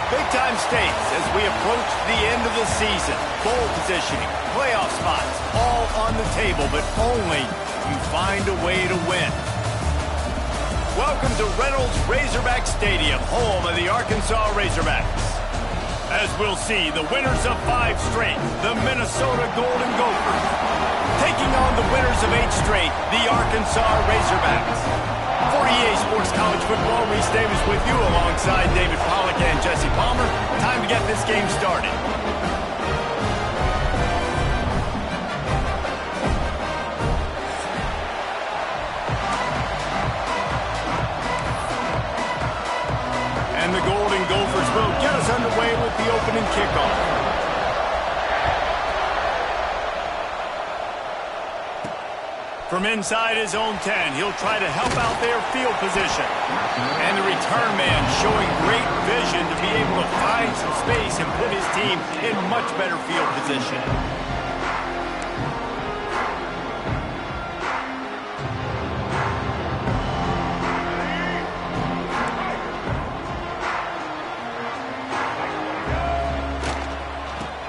Big-time stakes as we approach the end of the season. Bowl positioning, playoff spots, all on the table, but only you find a way to win. Welcome to Reynolds Razorback Stadium, home of the Arkansas Razorbacks. As we'll see, the winners of 5 straight, the Minnesota Golden Gophers, taking on the winners of 8 straight, the Arkansas Razorbacks. For EA Sports College Football, Reese Davis with you alongside David Pollack and Jesse Palmer. Time to get this game started. And the Golden Gophers will get us underway with the opening kickoff. From inside his own 10, he'll try to help out their field position. And the return man showing great vision to be able to find some space and put his team in much better field position.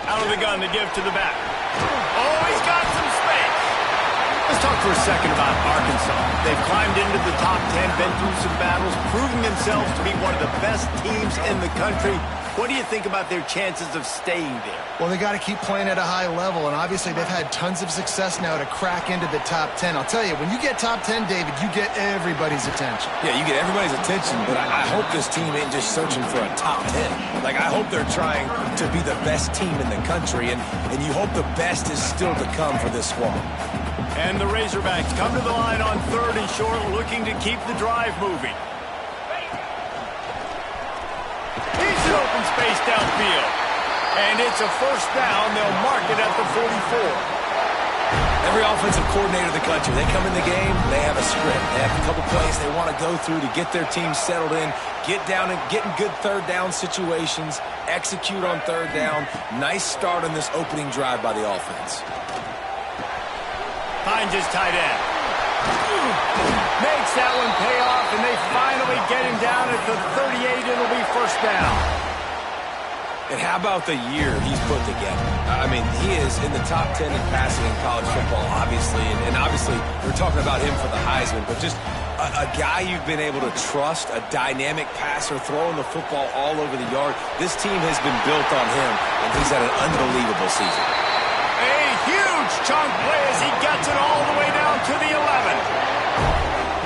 Out of the gun to give to the back. Oh, he's got some space. Let's talk for a second about Arkansas. They've climbed into the top 10, been through some battles, proving themselves to be one of the best teams in the country. What do you think about their chances of staying there? Well, they got to keep playing at a high level, and obviously they've had tons of success now to crack into the top 10. I'll tell you, when you get top 10, David, you get everybody's attention. Yeah, you get everybody's attention, but I hope this team ain't just searching for a top 10. Like, I hope they're trying to be the best team in the country, and you hope the best is still to come for this squad. And the Razorbacks come to the line on 3rd and short, looking to keep the drive moving. He's an open space downfield. And it's a first down. They'll mark it at the 44. Every offensive coordinator in the country, they come in the game, they have a script. They have a couple plays they want to go through to get their team settled in, get down and get in good third down situations, execute on 3rd down. Nice start on this opening drive by the offense. Finds his tight end. Makes that one pay off, and they finally get him down at the 38. It'll be first down. And how about the year he's put together? I mean, he is in the top 10 in passing in college football, obviously. And obviously, we're talking about him for the Heisman. But just a guy you've been able to trust, a dynamic passer, throwing the football all over the yard. This team has been built on him, and he's had an unbelievable season. A huge chunk play as he gets it all the way down to the 11.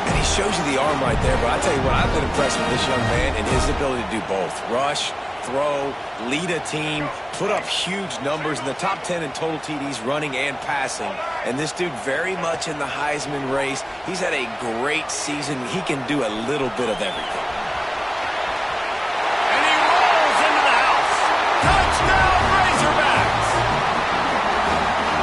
And he shows you the arm right there. But I tell you what, I've been impressed with this young man and his ability to do both. Rush, throw, lead a team, put up huge numbers in the top 10 in total TDs, running and passing. And this dude very much in the Heisman race. He's had a great season. He can do a little bit of everything. And he rolls into the house. Touchdown, Razorbacks!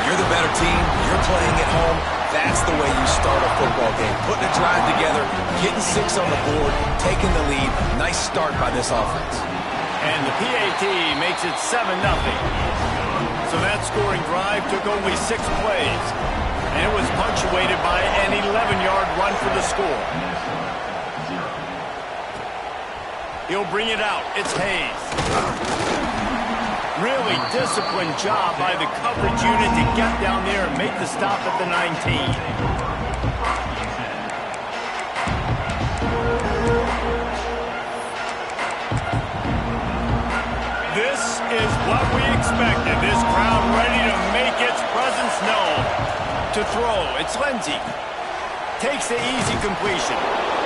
You're the better team. You're playing at home. That's the way you start a football game. Putting a drive together, getting 6 on the board, taking the lead. Nice start by this offense. And the PAT makes it 7-0. So that scoring drive took only 6 plays. And it was punctuated by an 11-yard run for the score. He'll bring it out. It's Hayes. Really disciplined job by the coverage unit to get down there and make the stop at the 19. This is what we expected. This crowd ready to make its presence known. To throw, it's Lindsey. Takes the easy completion.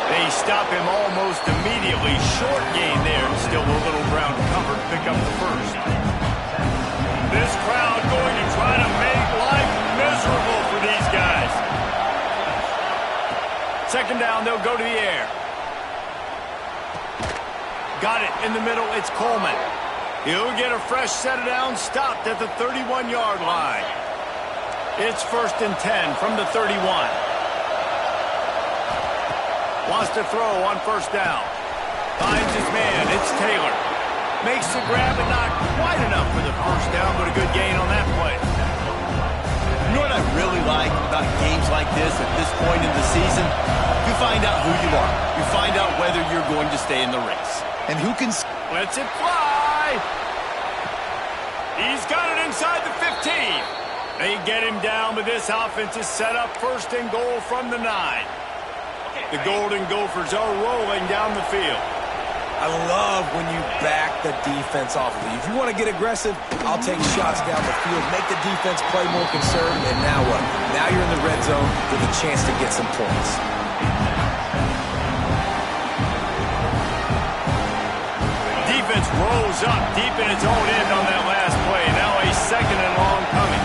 They stop him almost immediately. Short gain there. Still a little ground covered. Pick up the first. This crowd going to try to make life miserable for these guys. Second down, they'll go to the air. Got it in the middle. It's Coleman. He'll get a fresh set of downs, stopped at the 31-yard line. It's 1st and 10 from the 31. Wants to throw on first down. Finds his man. It's Taylor. Makes the grab, but not quite enough for the first down, but a good gain on that play. You know what I really like about games like this at this point in the season? You find out who you are. You find out whether you're going to stay in the race. And who can... Lets it fly. inside. He's got it inside the 15. They get him down, but this offense is set up 1st and goal from the 9. The Golden Gophers are rolling down the field. I love when you back the defense off of you. If you want to get aggressive, I'll take shots down the field, make the defense play more conservative, and now what? Now you're in the red zone with a chance to get some points. Defense rolls up deep in its own end on that last play. Now a 2nd and long coming.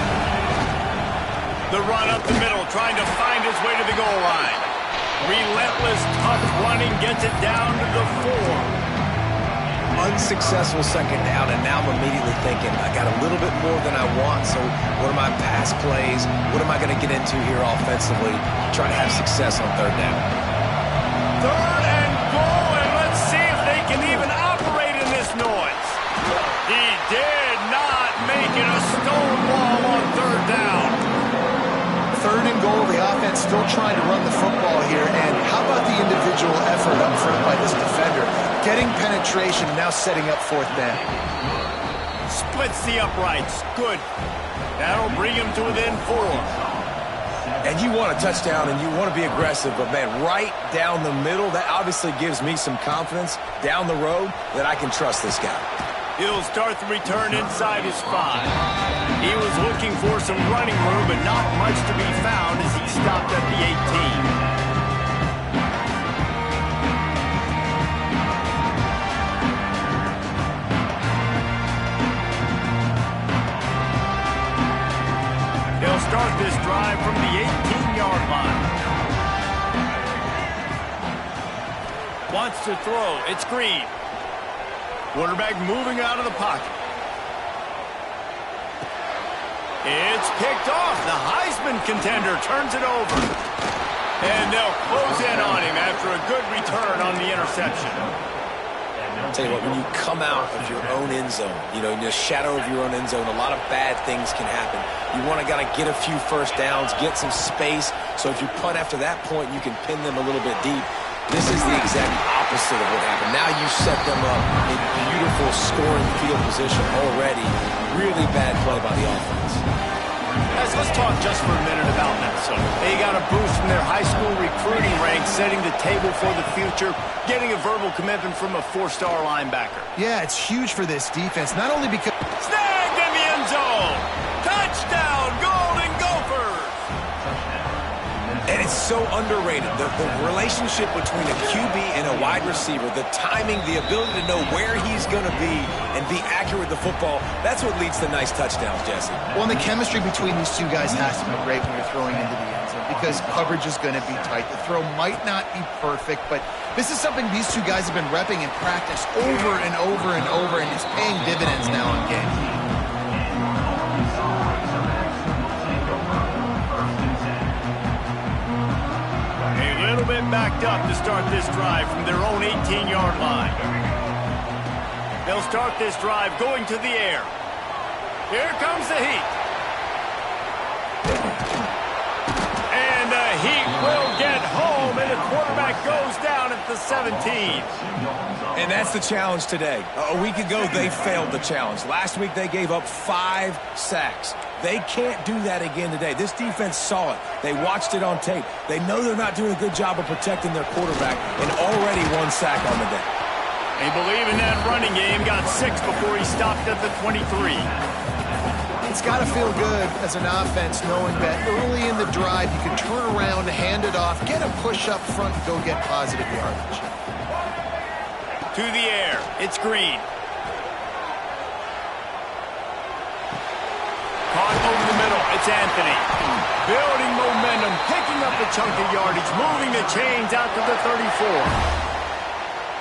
The run up the middle, trying to find his way to the goal line. Relentless, tough running gets it down to the 4. Unsuccessful 2nd down, and now I'm immediately thinking, I got a little bit more than I want, so what are my pass plays? What am I going to get into here offensively? Try to have success on 3rd down. 3rd and goal, and let's see if they can even operate in this noise. He did not make it a stone wall on 3rd down. 3rd and goal, the offense still trying to run the football here, and how about the individual effort up front by this defender? Getting penetration, now setting up 4th down. Splits the uprights. Good. That'll bring him to within 4. And you want a touchdown and you want to be aggressive, but man, right down the middle, that obviously gives me some confidence down the road that I can trust this guy. He'll start the return inside his 5. He was looking for some running room, but not much to be found as he stopped at the 18. They'll start this drive from the 18-yard line. Wants to throw. It's Green. Quarterback moving out of the pocket. It's picked off. The Heisman contender turns it over. And they'll close in on him after a good return on the interception. I'll tell you what, when you come out of your own end zone, in the shadow of your own end zone, a lot of bad things can happen. You want to get a few 1st downs, get some space, so if you punt after that point, you can pin them a little bit deep. This is the exact opposite of what happened. Now you set them up in beautiful scoring field position already. Really bad play by the offense. Guys, let's talk just for a minute about Minnesota. They got a boost from their high school recruiting ranks, setting the table for the future, getting a verbal commitment from a 4-star linebacker. Yeah, it's huge for this defense, not only because... Snagged in the end zone! Touchdown, Golden Gophers! And it's so underrated. The relationship between a QB and a wide receiver, the timing, the ability to know where he's going to be and be accurate with the football, that's what leads to nice touchdowns, Jesse. Well, and the chemistry between these two guys has to be great when you're throwing into the end zone because coverage is going to be tight. The throw might not be perfect, but this is something these two guys have been repping in practice over and over and over, and it's paying dividends now on game. A little bit backed up to start this drive from their own 18-yard line. They'll start this drive going to the air. Here comes the heat. And the heat will get home, and the quarterback goes down at the 17. And that's the challenge today. A week ago, they failed the challenge. Last week, they gave up 5 sacks. They can't do that again today. This defense saw it. They watched it on tape. They know they're not doing a good job of protecting their quarterback, and already 1 sack on the day. They believe in that running game. Got 6 before he stopped at the 23. It's got to feel good as an offense knowing that early in the drive you can turn around, hand it off, get a push up front, and go get positive yardage. To the air. It's Green. Caught over the middle. It's Anthony. Building momentum, picking up a chunk of yardage, moving the chains out to the 34.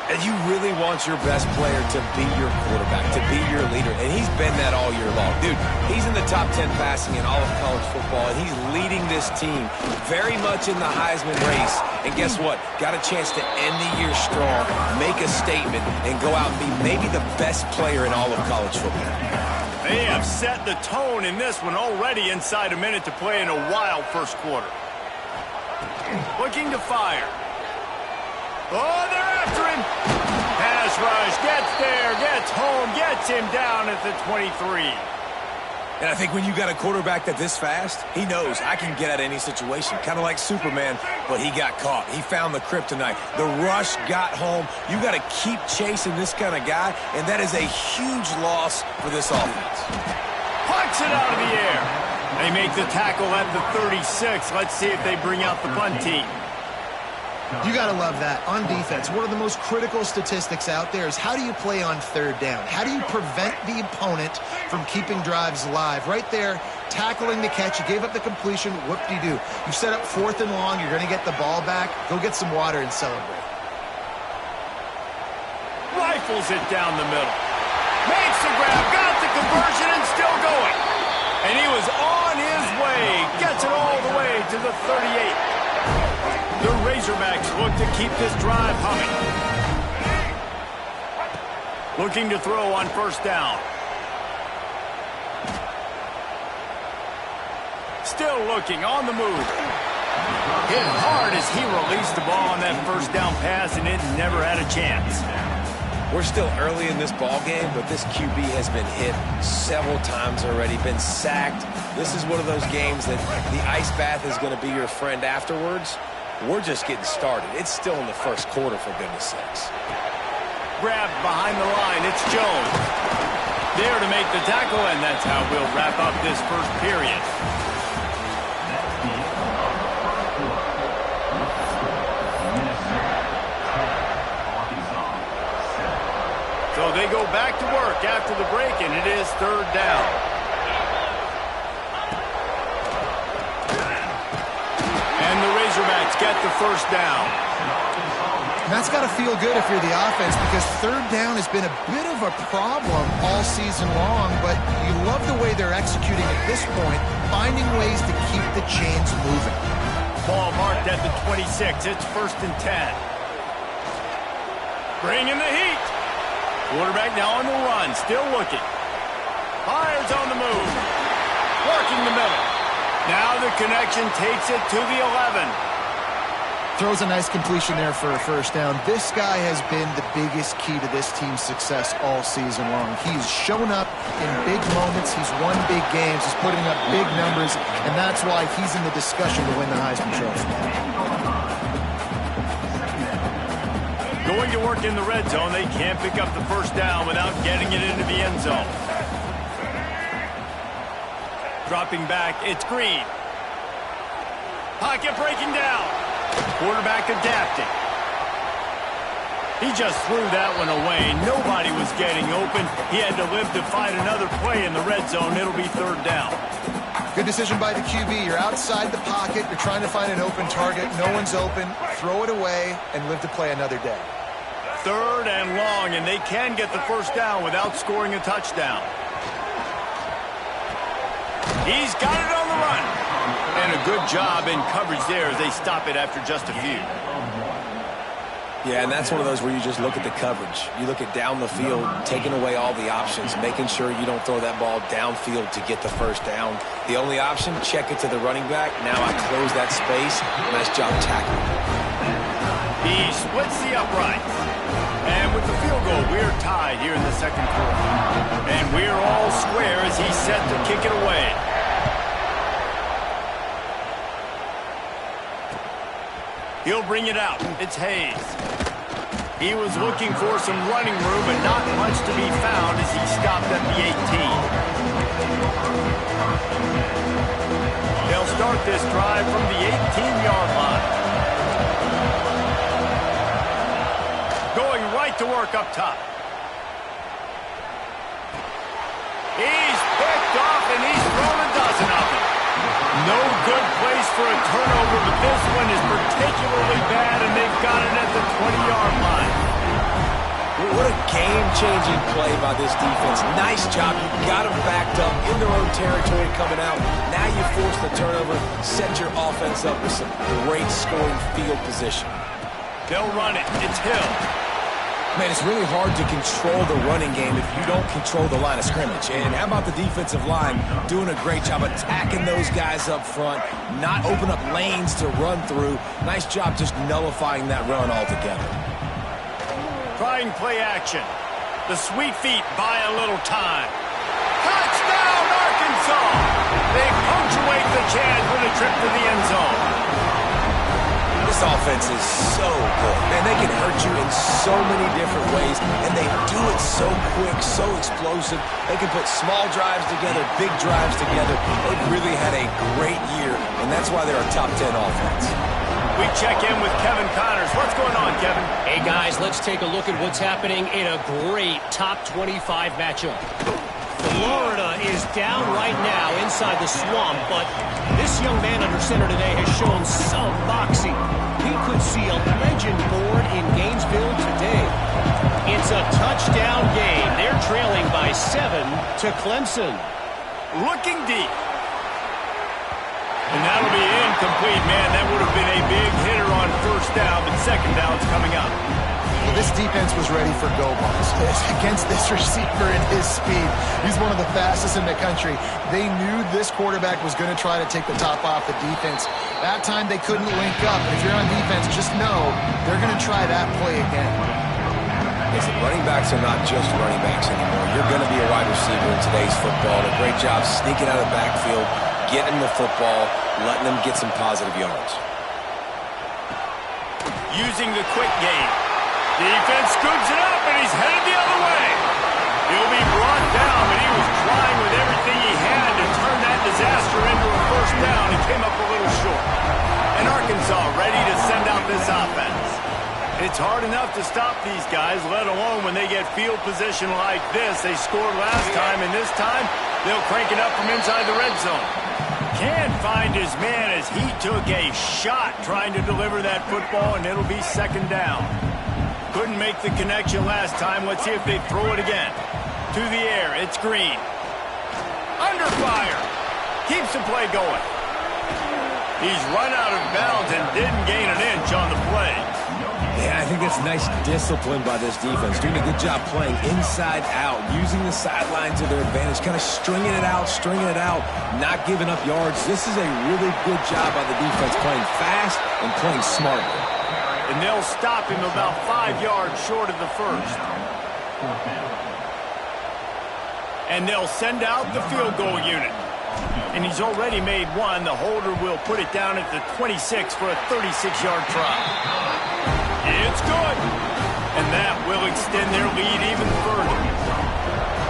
And you really want your best player to be your quarterback, to be your leader. And he's been that all year long. Dude, he's in the top 10 passing in all of college football, and he's leading this team very much in the Heisman race. And guess what? Got a chance to end the year strong, make a statement, and go out and be maybe the best player in all of college football. They have set the tone in this one already inside a minute to play in a wild first quarter. Looking to fire. Oh, they're after him. Pass rush, gets there, gets home, gets Gets him down at the 23. And I think when you got a quarterback that's this fast, he knows I can get out of any situation. Kind of like Superman, but he got caught. He found the kryptonite. The rush got home. You got to keep chasing this kind of guy, and that is a huge loss for this offense. Pucks it out of the air. They make the tackle at the 36. Let's see if they bring out the punt team. You got to love that. On defense, one of the most critical statistics out there is how do you play on third down? How do you prevent the opponent from keeping drives alive? Right there, tackling the catch. You gave up the completion. Whoop-de-doo. You set up 4th and long. You're going to get the ball back. Go get some water and celebrate. Rifles it down the middle. Makes the grab. Got the conversion and still going. And he was on his way. Gets it all the way to the 38. The Razorbacks look to keep this drive humming. Looking to throw on first down. Still looking on the move. Hit hard as he released the ball on that first down pass, and it never had a chance. We're still early in this ball game, but this QB has been hit several times already, been sacked. This is one of those games that the ice bath is going to be your friend afterwards. We're just getting started. It's still in the first quarter, for goodness sakes. Grabbed behind the line. It's Jones. There to make the tackle, and that's how we'll wrap up this first period. So they go back to work after the break, and it is third down. And the Razorbacks get the first down. And that's got to feel good if you're the offense, because third down has been a bit of a problem all season long, but you love the way they're executing at this point, finding ways to keep the chains moving. Ball marked at the 26. It's 1st and 10. Bringing the heat. Quarterback now on the run, still looking. Fires on the move. Working the middle. Now the connection takes it to the 11. Throws a nice completion there for a first down. This guy has been the biggest key to this team's success all season long. He's shown up in big moments. He's won big games. He's putting up big numbers, and that's why he's in the discussion to win the Heisman Trophy. Going to work in the red zone. They can't pick up the first down without getting it into the end zone. Dropping back, it's Green. Pocket breaking down. Quarterback adapting. He just threw that one away. Nobody was getting open. He had to live to fight another play in the red zone. It'll be third down. Good decision by the QB. You're outside the pocket. You're trying to find an open target. No one's open. Throw it away and live to play another day. Third and long, and they can get the first down without scoring a touchdown. He's got it on the run. And a good job in coverage there as they stop it after just a few. Yeah, and that's one of those where you just look at the coverage. You look at down the field, taking away all the options, making sure you don't throw that ball downfield to get the first down. The only option, check it to the running back. Now I close that space. Nice job tackling. He splits the uprights. And with the field goal, we're tied here in the second quarter. And we're all square as he's set to kick it away. He'll bring it out. It's Hayes. He was looking for some running room, but not much to be found as he stopped at the 18. They'll start this drive from the 18-yard line. Going right to work up top. He's picked off, and he's thrown a dozen of them. No good place for a turnover, but this one is particularly bad, and they've got it at the 20-yard line. What a game-changing play by this defense. Nice job. You got them backed up in their own territory coming out. Now you force the turnover, set your offense up with some great scoring field position. They'll run it. It's Hill. Man, it's really hard to control the running game if you don't control the line of scrimmage. And how about the defensive line doing a great job attacking those guys up front, not open up lanes to run through. Nice job just nullifying that run altogether. Trying play action. The Sweet Feet buy a little time. Touchdown, Arkansas! They punctuate the chance with a trip to the end zone. This offense is so good. Man, they can hurt you in so many different ways, and they do it so quick, so explosive. They can put small drives together, big drives together. They've really had a great year, and that's why they're a top 10 offense. We check in with Kevin Connors. What's going on, Kevin? Hey, guys, let's take a look at what's happening in a great top 25 matchup. Florida is down right now inside the swamp, but this young man under center today has shown some moxie. He could see a legend born in Gainesville today. It's a touchdown game. They're trailing by 7 to Clemson. Looking deep. And that'll be incomplete, man. That would have been a big hitter on first down, but second down's coming up. Well, this defense was ready for go balls against this receiver and his speed. He's one of the fastest in the country. They knew this quarterback was going to try to take the top off the defense. That time they couldn't link up. If you're on defense, just know they're going to try that play again. Listen, running backs are not just running backs anymore. You're going to be a wide receiver in today's football. A great job sneaking out of the backfield, getting the football, letting them get some positive yards. Using the quick game. Defense scoops it up, and he's headed the other way. He'll be brought down, but he was trying with everything he had to turn that disaster into a first down. He came up a little short. And Arkansas ready to send out this offense. It's hard enough to stop these guys, let alone when they get field position like this. They scored last time, and this time they'll crank it up from inside the red zone. Can't find his man as he took a shot trying to deliver that football, and it'll be second down. Couldn't make the connection last time. Let's see if they throw it again. To the air, it's Green. Under fire. Keeps the play going. He's run out of bounds and didn't gain an inch on the play. Yeah, I think that's nice discipline by this defense. Doing a good job playing inside out, using the sideline to their advantage, kind of stringing it out, not giving up yards. This is a really good job by the defense, playing fast and playing smartly. And they'll stop him about 5 yards short of the first. And they'll send out the field goal unit. And he's already made one. The holder will put it down at the 26 for a 36-yard try. It's good. And that will extend their lead even further.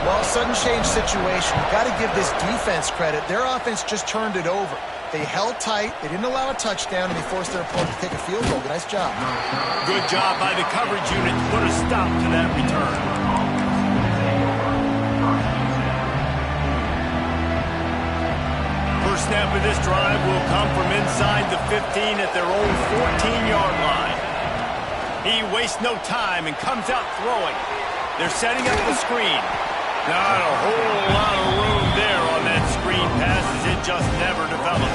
Well, sudden change situation. Got to give this defense credit. Their offense just turned it over. They held tight, they didn't allow a touchdown, and they forced their opponent to take a field goal. Nice job. Good job by the coverage unit to put a stop to that return. First snap of this drive will come from inside the 15 at their own 14-yard line. He wastes no time and comes out throwing. They're setting up the screen. Not a whole lot of room there on that screen pass as it just never developed.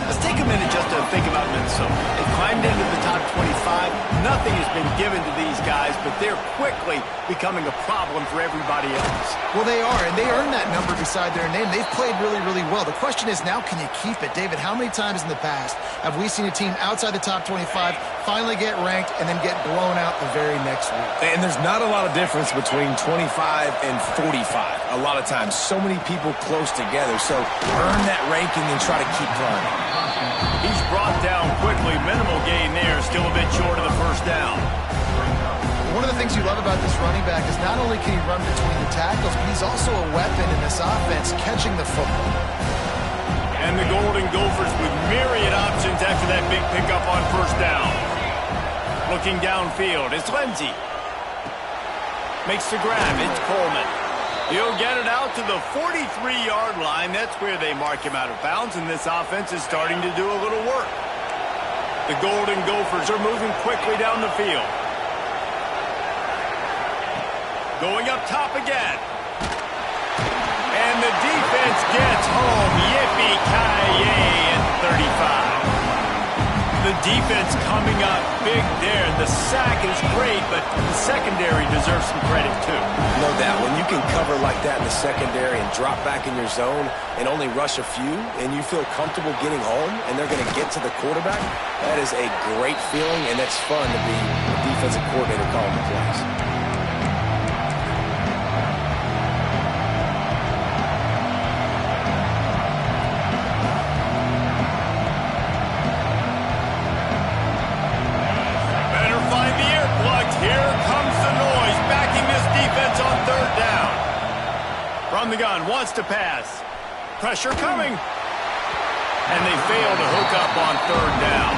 Let's take a minute just to think about Minnesota. They climbed into the top 25. Nothing has been given to these guys, but they're quickly becoming a problem for everybody else. Well, they are, and they earned that number beside their name. They've played really, really well. The question is now, can you keep it? David, how many times in the past have we seen a team outside the top 25 finally get ranked and then get blown out the very next week? And there's not a lot of difference between 25 and 45 a lot of times. So many people close together. So earn that ranking and try to keep climbing. He's brought down quickly. Minimal gain there. Still a bit short of the first down. One of the things you love about this running back is not only can he run between the tackles, but he's also a weapon in this offense, catching the football. And the Golden Gophers with myriad options after that big pickup on first down. Looking downfield, it's Lindsey. Makes the grab, it's Coleman. He'll get it out to the 43-yard line. That's where they mark him out of bounds, and this offense is starting to do a little work. The Golden Gophers are moving quickly down the field. Going up top again. And the defense gets home. Yippee-ki-yay at 35. The defense coming up big there. The sack is great, but the secondary deserves some credit too. No doubt. When you can cover like that in the secondary and drop back in your zone and only rush a few, and you feel comfortable getting home, and they're going to get to the quarterback, that is a great feeling, and it's fun to be a defensive coordinator calling the plays. From the gun, wants to pass. Pressure coming. And they fail to hook up on third down.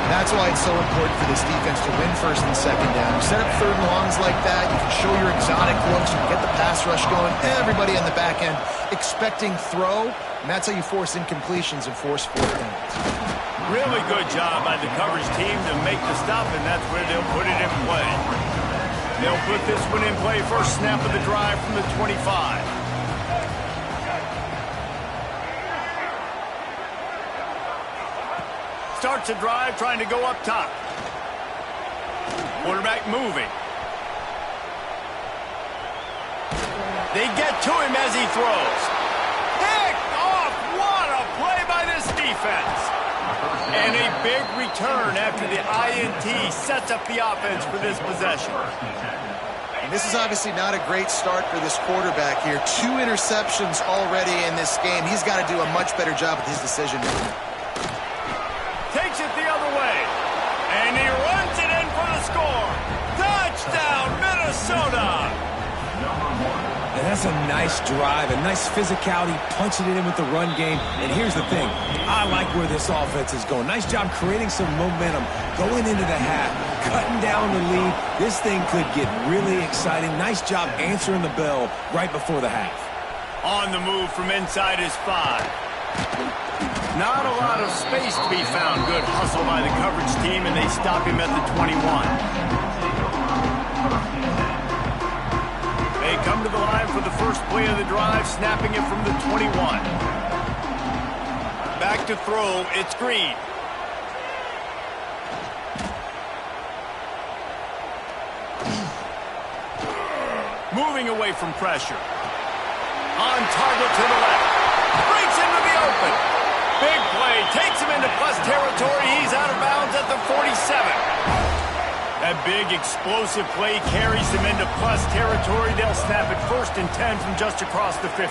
That's why it's so important for this defense to win first and second down. You set up third and longs like that, you can show your exotic looks, you can get the pass rush going, everybody on the back end expecting throw, and that's how you force incompletions and force fourth downs. Really good job by the coverage team to make the stop, and that's where they'll put it in play. They'll put this one in play first snap of the drive from the 25. Starts a drive trying to go up top. Quarterback moving. They get to him as he throws. Picked off. What a play by this defense. And a big return after the INT sets up the offense for this possession. And this is obviously not a great start for this quarterback here. 2 interceptions already in this game. He's got to do a much better job with his decision making. Takes it the other way. And he runs it in for the score. Touchdown, Minnesota. And that's a nice drive, a nice physicality, punching it in with the run game. And here's the thing. I like where this offense is going. Nice job creating some momentum, going into the half, cutting down the lead. This thing could get really exciting. Nice job answering the bell right before the half. On the move from inside his 5. Not a lot of space to be found. Good hustle by the coverage team, and they stop him at the 21. They come to the line for the first play of the drive, snapping it from the 21. Back to throw, it's Green. Moving away from pressure. On target to the left. Breaks into the open. Big play, takes him into plus territory. He's out of bounds at the 47. That big explosive play carries him into plus territory. They'll snap it first and 10 from just across the 50.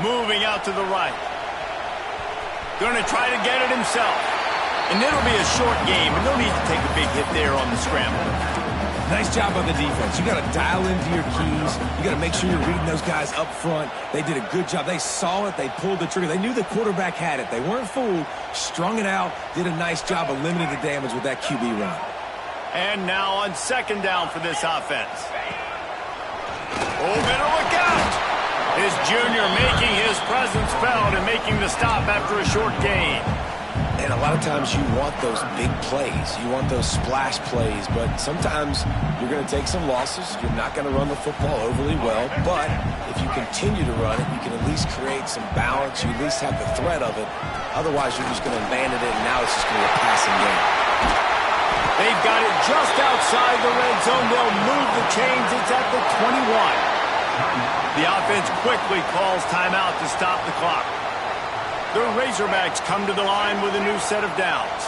Moving out to the right. Going to try to get it himself. And it'll be a short game, and no need to take a big hit there on the scramble. Nice job on the defense. You got to dial into your keys. You got to make sure you're reading those guys up front. They did a good job. They saw it. They pulled the trigger. They knew the quarterback had it. They weren't fooled. Strung it out. Did a nice job of limiting the damage with that QB run. And now on second down for this offense. Oh, better look out. His junior making his presence felt and making the stop after a short gain. And a lot of times you want those big plays. You want those splash plays. But sometimes you're going to take some losses. You're not going to run the football overly well. But if you continue to run it, you can at least create some balance. You at least have the threat of it. Otherwise, you're just going to abandon it, and now it's just going to be a passing game. They've got it just outside the red zone. They'll move the chains. It's at the 21. The offense quickly calls timeout to stop the clock. The Razorbacks come to the line with a new set of downs.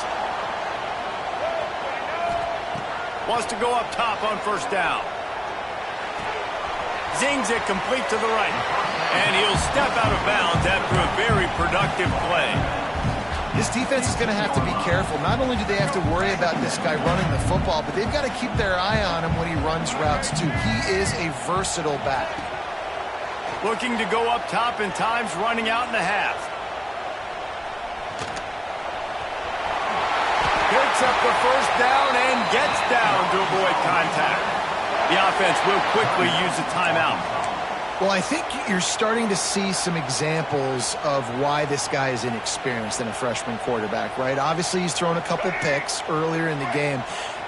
Wants to go up top on first down. Zings it complete to the right. And he'll step out of bounds after a very productive play. This defense is going to have to be careful. Not only do they have to worry about this guy running the football, but they've got to keep their eye on him when he runs routes too. He is a versatile back. Looking to go up top and times running out in the half. Picks up the first down and gets down to avoid contact. The offense will quickly use a timeout. Well, I think you're starting to see some examples of why this guy is inexperienced in a freshman quarterback, right? Obviously, he's thrown a couple picks earlier in the game.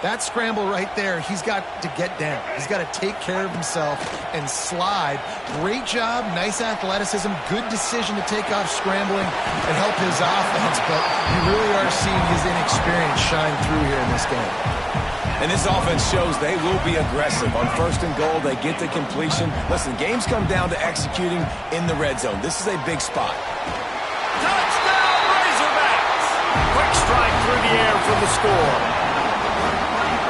That scramble right there, he's got to get down. He's got to take care of himself and slide. Great job, nice athleticism, good decision to take off scrambling and help his offense, but you really are seeing his inexperience shine through here in this game. And this offense shows they will be aggressive. On first and goal, they get the completion. Listen, games come down to executing in the red zone. This is a big spot. Touchdown, Razorbacks! Quick strike through the air for the score.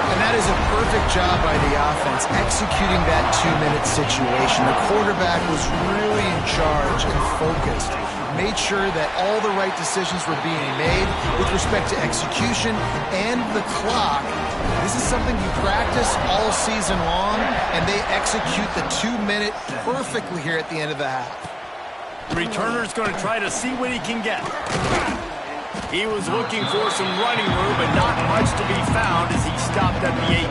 And that is a perfect job by the offense, executing that 2-minute situation. The quarterback was really in charge and focused. Made sure that all the right decisions were being made with respect to execution and the clock This is something you practice all season long, and they execute the 2-minute perfectly here at the end of the half. The returner's going to try to see what he can get. He was looking for some running room, but not much to be found as he stopped at the 18.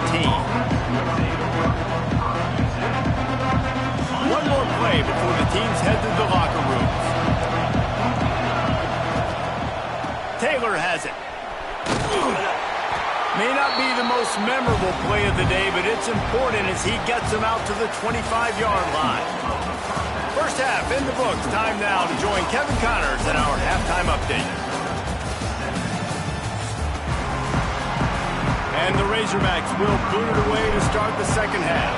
One more play before the teams head to the locker rooms. Taylor has it. May not be the most memorable play of the day, but it's important as he gets them out to the 25-yard line. First half in the books. Time now to join Kevin Connors in our halftime update. And the Razorbacks will boot it away to start the second half.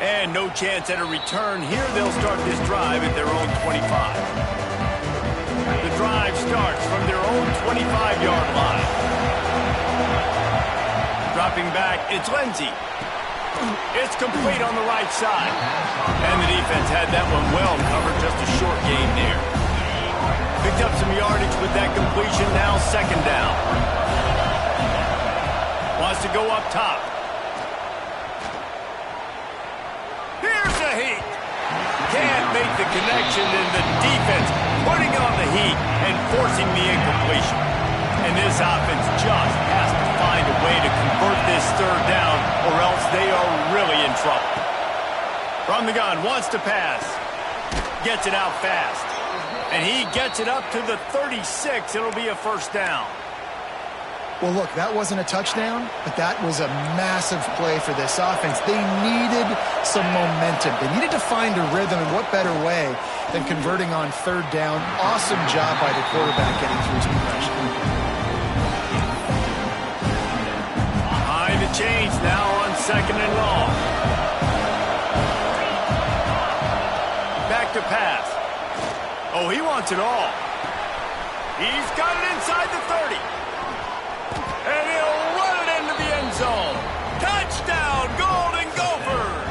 And no chance at a return here. They'll start this drive at their own 25. The drive starts from their own 25-yard line. Dropping back, it's Lindsey. It's complete on the right side. And the defense had that one well covered, just a short gain there. Picked up some yardage with that completion, now second down. Wants to go up top. Here's the heat. Can't make the connection, and the defense putting on the heat and forcing the incompletion. And this offense just has to find a way to convert this third down, or else they are really in trouble. From the gun, wants to pass. Gets it out fast. And he gets it up to the 36. It'll be a first down. Well, look, that wasn't a touchdown, but that was a massive play for this offense. They needed some momentum. They needed to find a rhythm, and what better way than converting on third down. Awesome job by the quarterback getting through his progression. Behind the chains now on second and long. Back to pass. Oh, he wants it all. He's got it inside the 30. And he'll run it into the end zone. Touchdown, Golden Gophers!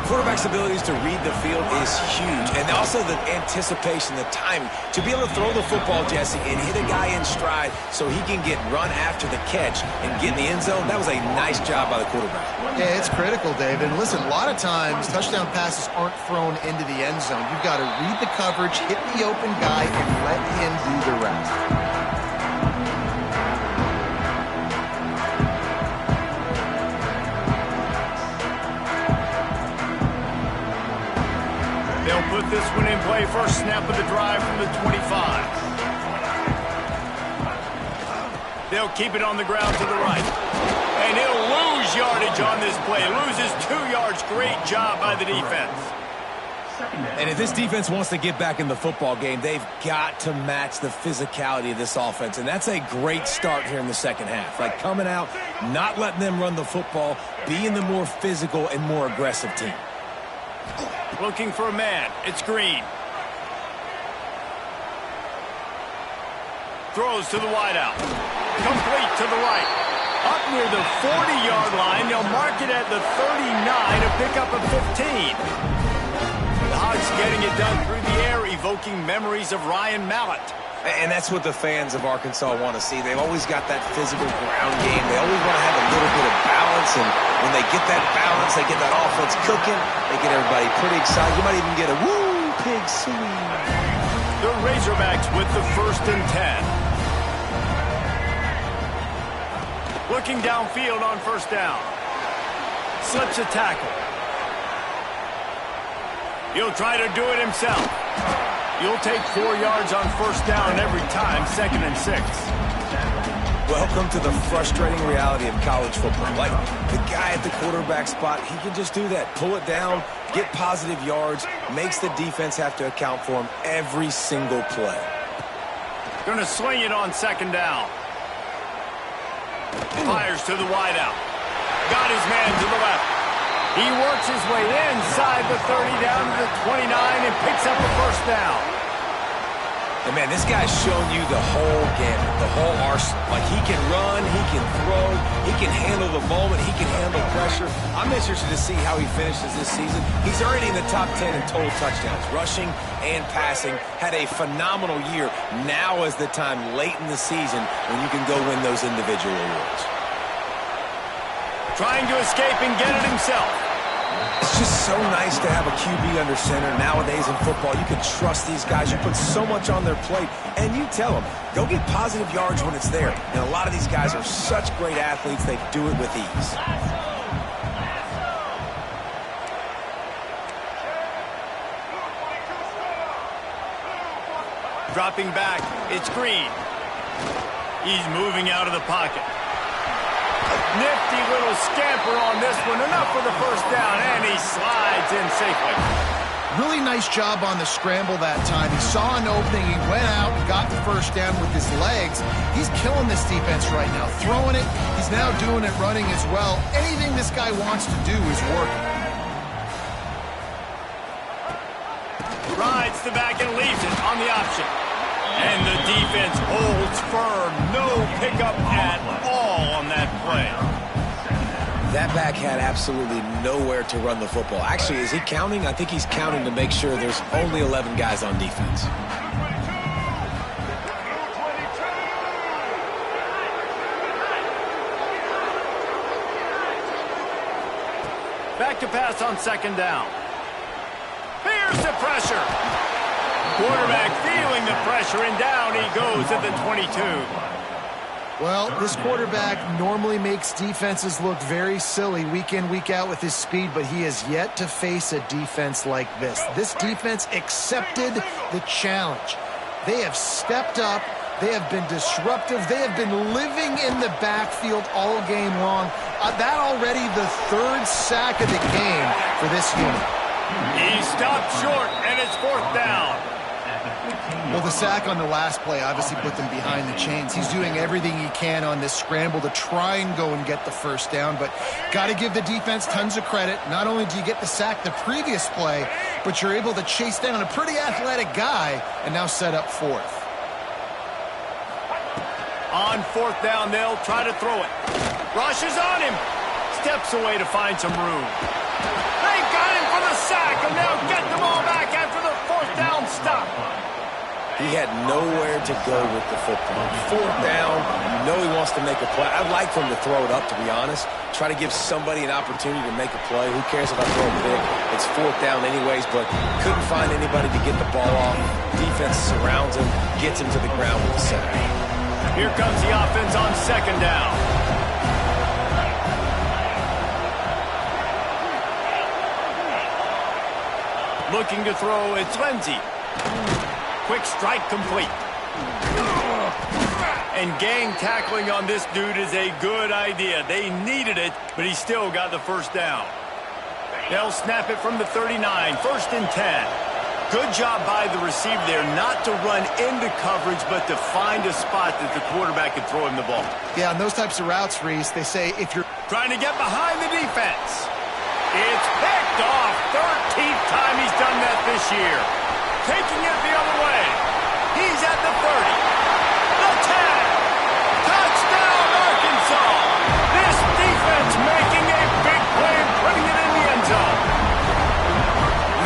Quarterback's abilities to read the field is huge. And also the anticipation, the timing. To be able to throw the football, Jesse, and hit a guy in stride so he can get run after the catch and get in the end zone, that was a nice job by the quarterback. Yeah, it's critical, David. And listen, a lot of times touchdown passes aren't thrown into the end zone. You've got to read the coverage, hit the open guy, and let him do the rest. They'll put this one in play. First snap of the drive from the 25. They'll keep it on the ground to the right. And he'll lose yardage on this play. Loses 2 yards. Great job by the defense. And if this defense wants to get back in the football game, they've got to match the physicality of this offense. And that's a great start here in the second half. Like coming out, not letting them run the football, being the more physical and more aggressive team. Looking for a man. It's Green. Throws to the wideout. Complete to the right. Up near the 40-yard line. They'll mark it at the 39, a pickup of 15. The Hogs getting it done through the air, evoking memories of Ryan Mallett. And that's what the fans of Arkansas want to see. They've always got that physical ground game. They always want to have a little bit of balance. And when they get that balance, they get that offense cooking, they get everybody pretty excited. You might even get a woo, pig swing. The Razorbacks with the 1st and 10. Looking downfield on first down. Slips a tackle. He'll try to do it himself. You'll take 4 yards on first down every time, 2nd and 6. Welcome to the frustrating reality of college football. Like, the guy at the quarterback spot, he can just do that. Pull it down, get positive yards, makes the defense have to account for him every single play. Going to swing it on 2nd down. Fires to the wideout. Got his man to the left. He works his way inside the 30 down to the 29 and picks up a first down. And, man, this guy's shown you the whole gamut, the whole arsenal. Like, he can run, he can throw, he can handle the moment, he can handle pressure. I'm interested to see how he finishes this season. He's already in the top 10 in total touchdowns, rushing and passing. Had a phenomenal year. Now is the time late in the season when you can go win those individual awards. Trying to escape and get it himself. It's just so nice to have a QB under center. Nowadays in football, you can trust these guys. You put so much on their plate, and you tell them, go get positive yards when it's there. And a lot of these guys are such great athletes, they do it with ease. Dropping back, it's Green. He's moving out of the pocket. Nifty little scamper on this one. Enough for the first down, and he slides in safely. Really nice job on the scramble that time. He saw an opening, he went out, got the first down with his legs. He's killing this defense right now. Throwing it, he's now doing it running as well. Anything this guy wants to do is working. Rides the back and leaves it on the option. And the defense holds firm. No pickup at all on that play. That back had absolutely nowhere to run the football. Actually, is he counting? I think he's counting to make sure there's only 11 guys on defense. Back to pass on second down. Here's the pressure. Quarterback feeling the pressure, and down he goes at the 22. Well, this quarterback normally makes defenses look very silly week in, week out with his speed, but he has yet to face a defense like this. This defense accepted the challenge. They have stepped up. They have been disruptive. They have been living in the backfield all game long. That already the third sack of the game for this unit. He stopped short, and it's fourth down. Well, the sack on the last play obviously put them behind the chains. He's doing everything he can on this scramble to try and go and get the first down, but got to give the defense tons of credit. Not only do you get the sack the previous play, but you're able to chase down a pretty athletic guy and now set up fourth. On fourth down, they'll try to throw it. Rushes on him. Steps away to find some room. They got him for the sack, and they'll get the ball back after the fourth down stop. He had nowhere to go with the football. Fourth down, you know he wants to make a play. I'd like for him to throw it up, to be honest. Try to give somebody an opportunity to make a play. Who cares if I throw it big? It's fourth down anyways, but couldn't find anybody to get the ball off. Defense surrounds him, gets him to the ground with the sack. Here comes the offense on second down. Looking to throw, it's Lindsey. Quick strike complete. And gang tackling on this dude is a good idea. They needed it, but he still got the first down. They'll snap it from the 39, first and 10. Good job by the receiver there not to run into coverage, but to find a spot that the quarterback could throw him the ball. Yeah, on those types of routes, Reese, they say if you're Trying to get behind the defense. It's picked off. 13th time he's done that this year. Taking it the other way. He's at the 30. The 10. Touchdown, Arkansas. This defense making a big play and putting it in the end zone.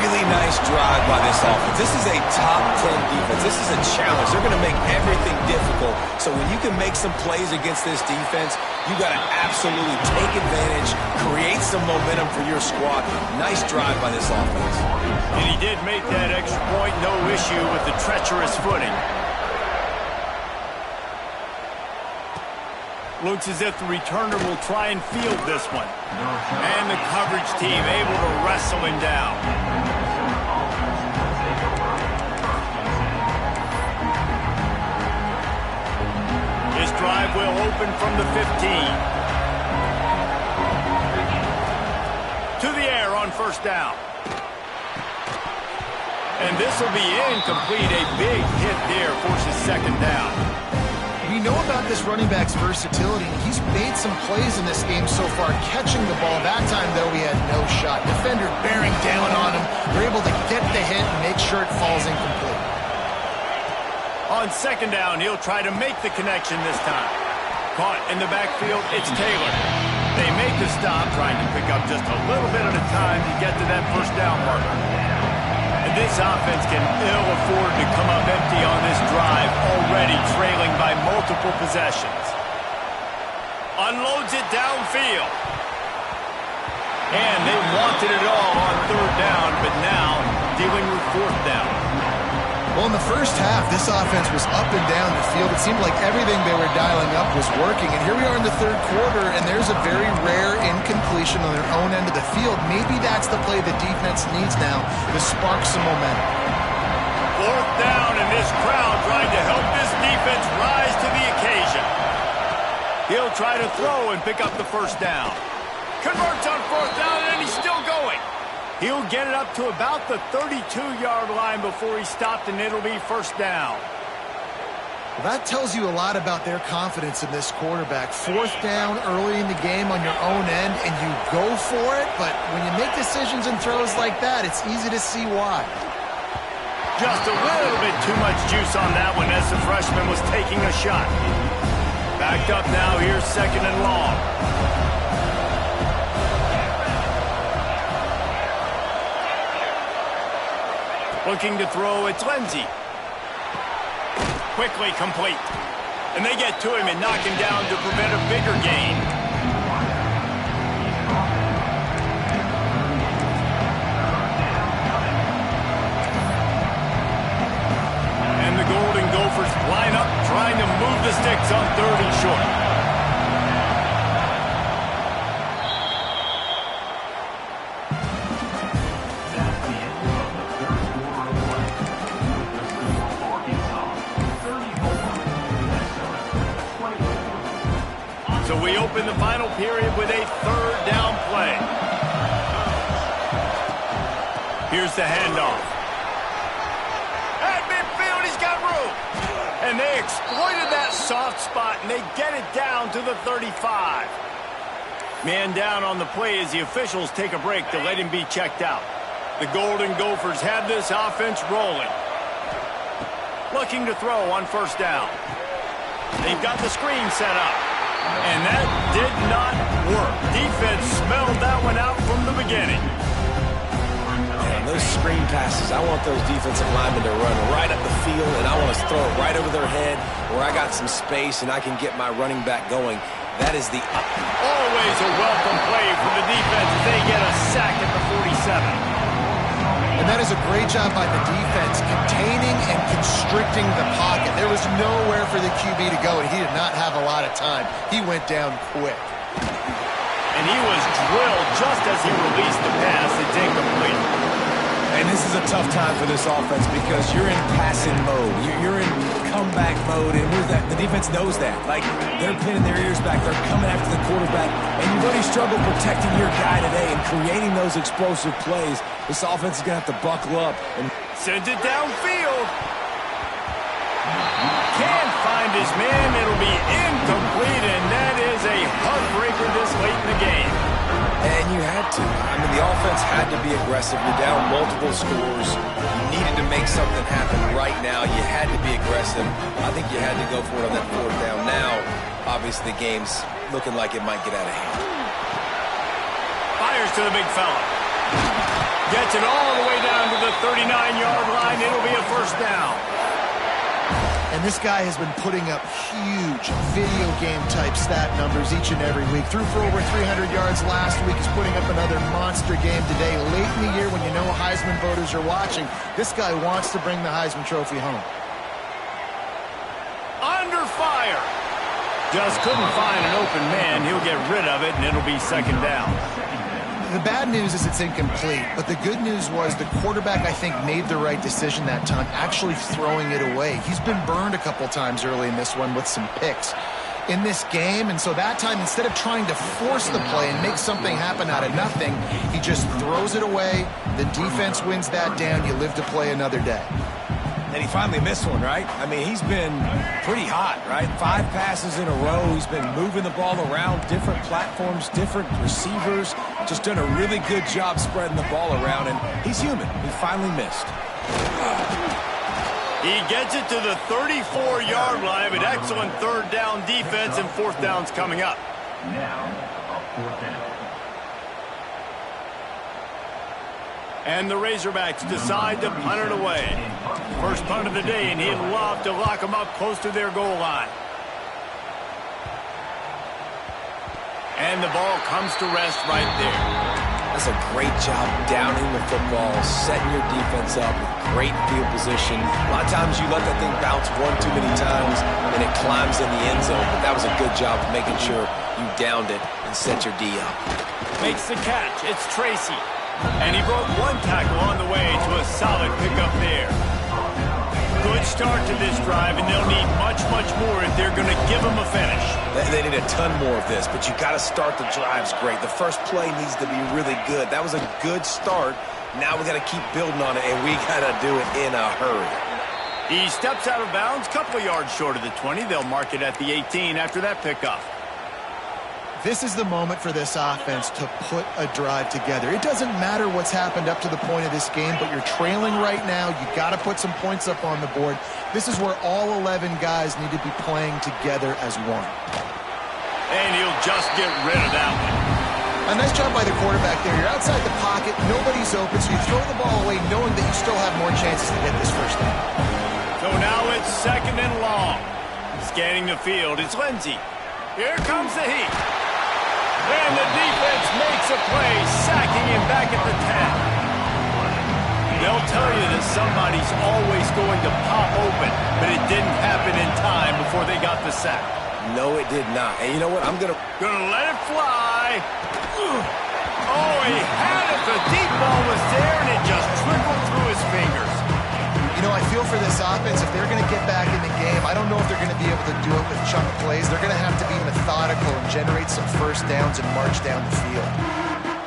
Really nice drive by this offense. This is a top 10 defense. This is a challenge. They're going to make everything difficult. So when you can make some plays against this defense, you got to absolutely take advantage, create some momentum for your squad. Nice drive by this offense. And he did make that extra point, no issue with the treacherous footing. Looks as if the returner will try and field this one. And the coverage team able to wrestle him down. His drive will open from the 15. To the air on first down. And this will be incomplete. A big hit there forces second down. We know about this running back's versatility. He's made some plays in this game so far, catching the ball. That time, though, he had no shot. Defender bearing down on him. They're able to get the hit and make sure it falls incomplete. On second down, he'll try to make the connection this time. Caught in the backfield, it's Taylor. They make the stop, trying to pick up just a little bit at a time to get to that first down marker. And this offense can ill afford to come up empty on this drive, already trailing by multiple possessions. Unloads it downfield. And they wanted it all on third down, but now dealing with fourth down. Well, in the first half, this offense was up and down the field. It seemed like everything they were dialing up was working. And here we are in the third quarter, and there's a very rare incompletion on their own end of the field. Maybe that's the play the defense needs now to spark some momentum. Fourth down, and this crowd trying to help this defense rise to the occasion. He'll try to throw and pick up the first down. Converts on fourth down, and he's still going. He'll get it up to about the 32-yard line before he stopped, and it'll be first down. Well, that tells you a lot about their confidence in this quarterback. Fourth down early in the game on your own end, and you go for it, but when you make decisions and throws like that, it's easy to see why. Just a little bit too much juice on that one as the freshman was taking a shot. Backed up now, here's second and long. Looking to throw, it's Lindsey. Quickly complete. And they get to him and knock him down to prevent a bigger gain. And the Golden Gophers line up, trying to move the sticks on third and short. So we open the final period with a third down play. Here's the handoff. At midfield, he's got room. And they exploited that soft spot, and they get it down to the 35. Man down on the play as the officials take a break to let him be checked out. The Golden Gophers have this offense rolling. Looking to throw on first down. They've got the screen set up. And that did not work. Defense smelled that one out from the beginning. Man, those screen passes, I want those defensive linemen to run right up the field, and I want to throw it right over their head where I got some space and I can get my running back going. That is the... Always a welcome play for the defense as they get a sack at the 47. And that is a great job by the defense, containing and constricting the pocket. There was nowhere for the QB to go, and he did not have a lot of time. He went down quick. And he was drilled just as he released the pass. It's incomplete. And this is a tough time for this offense because you're in passing mode. You're in comeback mode, and the defense knows that. Like, they're pinning their ears back. They're coming after the quarterback, and you really struggle protecting your guy today and creating those explosive plays. This offense is going to have to buckle up. And sends it downfield. Can't find his man. It'll be incomplete, and that is a heartbreaker this late in the game. And you had to. I mean, the offense had to be aggressive. You're down multiple scores. You needed to make something happen right now. You had to be aggressive. I think you had to go for it on that fourth down. Now, obviously, the game's looking like it might get out of hand. Fires to the big fella. Gets it all the way down to the 39-yard line. It'll be a first down. And this guy has been putting up huge video game-type stat numbers each and every week. Threw for over 300 yards last week. He's putting up another monster game today. Late in the year when you know Heisman voters are watching, this guy wants to bring the Heisman Trophy home. Under fire. Just couldn't find an open man. He'll get rid of it, and it'll be second down. The bad news is it's incomplete, but the good news was the quarterback, I think, made the right decision that time, actually throwing it away. He's been burned a couple times early in this one with some picks in this game, and so that time, instead of trying to force the play and make something happen out of nothing, he just throws it away. The defense wins that down. You live to play another day. And he finally missed one, right? I mean, he's been pretty hot, right? 5 passes in a row. He's been moving the ball around, different platforms, different receivers. Just done a really good job spreading the ball around, and he's human. He finally missed. He gets it to the 34-yard line, but excellent third down defense, and fourth down's coming up. Now, fourth down. And the Razorbacks decide to punt it away. First punt of the day, and he'd love to lock them up close to their goal line. And the ball comes to rest right there. That's a great job downing the football, setting your defense up with great field position. A lot of times you let that thing bounce one too many times and it climbs in the end zone, but that was a good job of making sure you downed it and set your D up. Makes the catch. It's Tracy. And he broke one tackle on the way to a solid pickup there. Good start to this drive, and they'll need much, much more if they're going to give them a finish. They need a ton more of this, but you got to start the drives great. The first play needs to be really good. That was a good start. Now we got to keep building on it, and we got to do it in a hurry. He steps out of bounds, couple of yards short of the 20. They'll mark it at the 18 after that pickup. This is the moment for this offense to put a drive together. It doesn't matter what's happened up to the point of this game, but you're trailing right now. You got to put some points up on the board. This is where all 11 guys need to be playing together as one. And he'll just get rid of that one. A nice job by the quarterback there. You're outside the pocket. Nobody's open, so you throw the ball away knowing that you still have more chances to get this first down. So now it's second and long. Scanning the field, it's Lindsey. Here comes the heat. And the defense makes a play, sacking him back at the 10. They'll tell you that somebody's always going to pop open, but it didn't happen in time before they got the sack. No, it did not. And you know what? I'm gonna let it fly. Oh, he had it. The deep ball was there, and it just trickled through his fingers. You know, I feel for this offense, if they're going to get back in the game, I don't know if they're going to be able to do it with chunk plays. They're going to have to be methodical and generate some first downs and march down the field.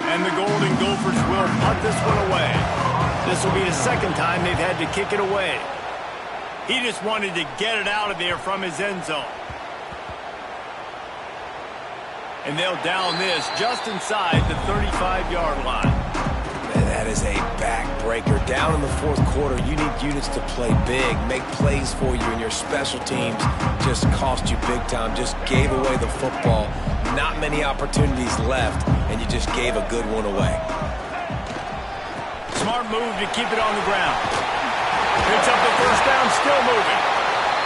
And the Golden Gophers will punt this one away. This will be the second time they've had to kick it away. He just wanted to get it out of there from his end zone. And they'll down this just inside the 35-yard line. Man, that is a backbreaker. Down in the fourth quarter, you need units to play big, make plays for you, and your special teams just cost you big time. Just gave away the football. Not many opportunities left, and you just gave a good one away. Smart move to keep it on the ground. Picks up the first down, still moving.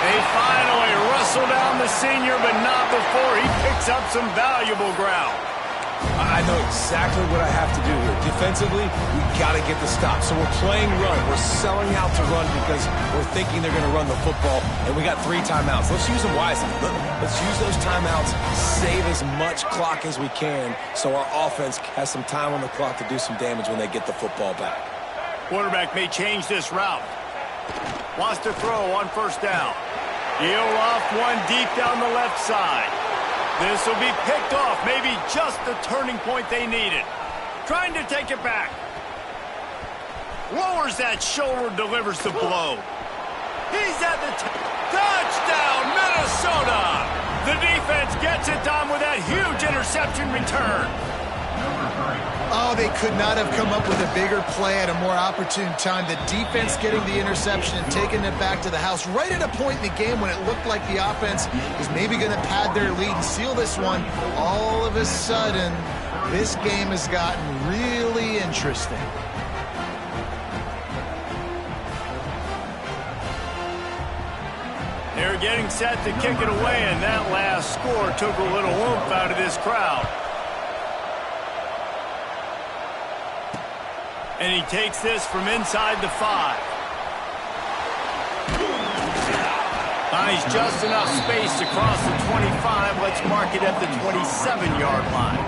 They finally wrestle down the senior, but not before he picks up some valuable ground. I know exactly what I have to do here. Defensively, we got to get the stop. So we're playing run. We're selling out to run because we're thinking they're going to run the football, and we got 3 timeouts. Let's use them wisely. Let's use those timeouts, save as much clock as we can so our offense has some time on the clock to do some damage when they get the football back. Quarterback may change this route. Wants to throw on first down. He'll off one deep down the left side. This will be picked off, maybe just the turning point they needed. Trying to take it back. Lowers that shoulder, delivers the blow. He's at the touchdown, Minnesota! The defense gets it done with that huge interception return. Oh, they could not have come up with a bigger play at a more opportune time. The defense getting the interception and taking it back to the house right at a point in the game when it looked like the offense was maybe going to pad their lead and seal this one. All of a sudden, this game has gotten really interesting. They're getting set to kick it away, and that last score took a little oomph out of this crowd. And he takes this from inside the 5. Finds just enough space to cross the 25. Let's mark it at the 27-yard line.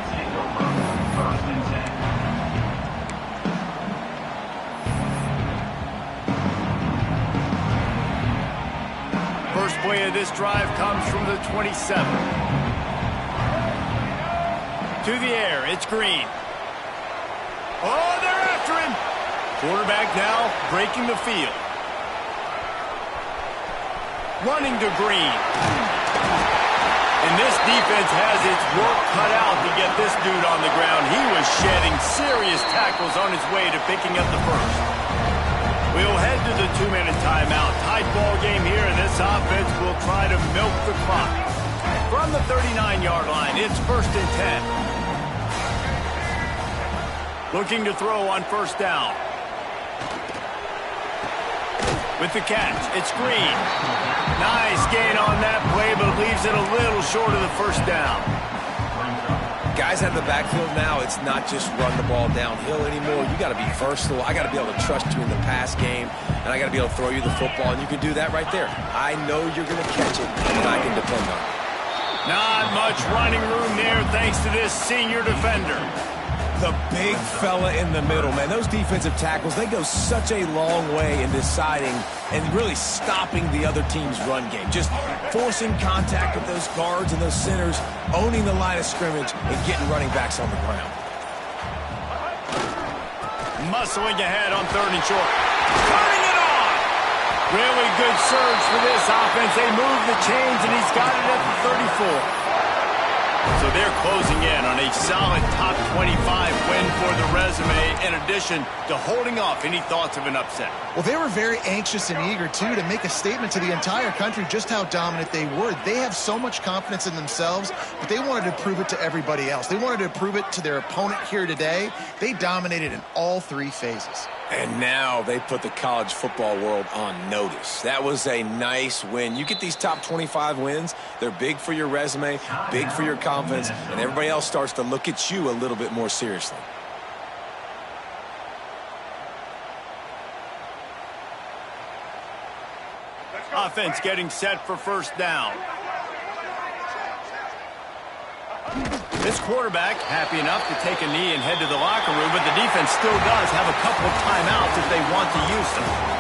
First play of this drive comes from the 27. To the air, it's Green. Oh, they're after him. Quarterback now breaking the field. Running to Green. And this defense has its work cut out to get this dude on the ground. He was shedding serious tackles on his way to picking up the first. We'll head to the 2-minute timeout. Tight ball game here, and this offense will try to milk the clock. From the 39-yard line, it's 1st and 10. Looking to throw on 1st down. With the catch, it's Green. Nice gain on that play, but leaves it a little short of the 1st down. Guys out of the backfield now, it's not just run the ball downhill anymore. You got to be versatile. I got to be able to trust you in the pass game, and I got to be able to throw you the football, and you can do that right there. I know you're going to catch it, and I can depend on it. Not much running room there thanks to this senior defender. The big fella in the middle, man. Those defensive tackles, they go such a long way in deciding and really stopping the other team's run game. Just forcing contact with those guards and those centers, owning the line of scrimmage, and getting running backs on the ground. Muscling ahead on 3rd and short. Turning it on! Really good surge for this offense. They move the chains, and he's got it at the 34. So they're closing in on a solid top 25 win for the resume, in addition to holding off any thoughts of an upset. Well, they were very anxious and eager, too, to make a statement to the entire country just how dominant they were. They have so much confidence in themselves, but they wanted to prove it to everybody else. They wanted to prove it to their opponent here today. They dominated in all 3 phases. And now they put the college football world on notice. That was a nice win. You get these top 25 wins, they're big for your resume, big for your confidence, and everybody else starts to look at you a little bit more seriously. Offense getting set for 1st down. This quarterback happy enough to take a knee and head to the locker room, but the defense still does have a couple of timeouts if they want to use them.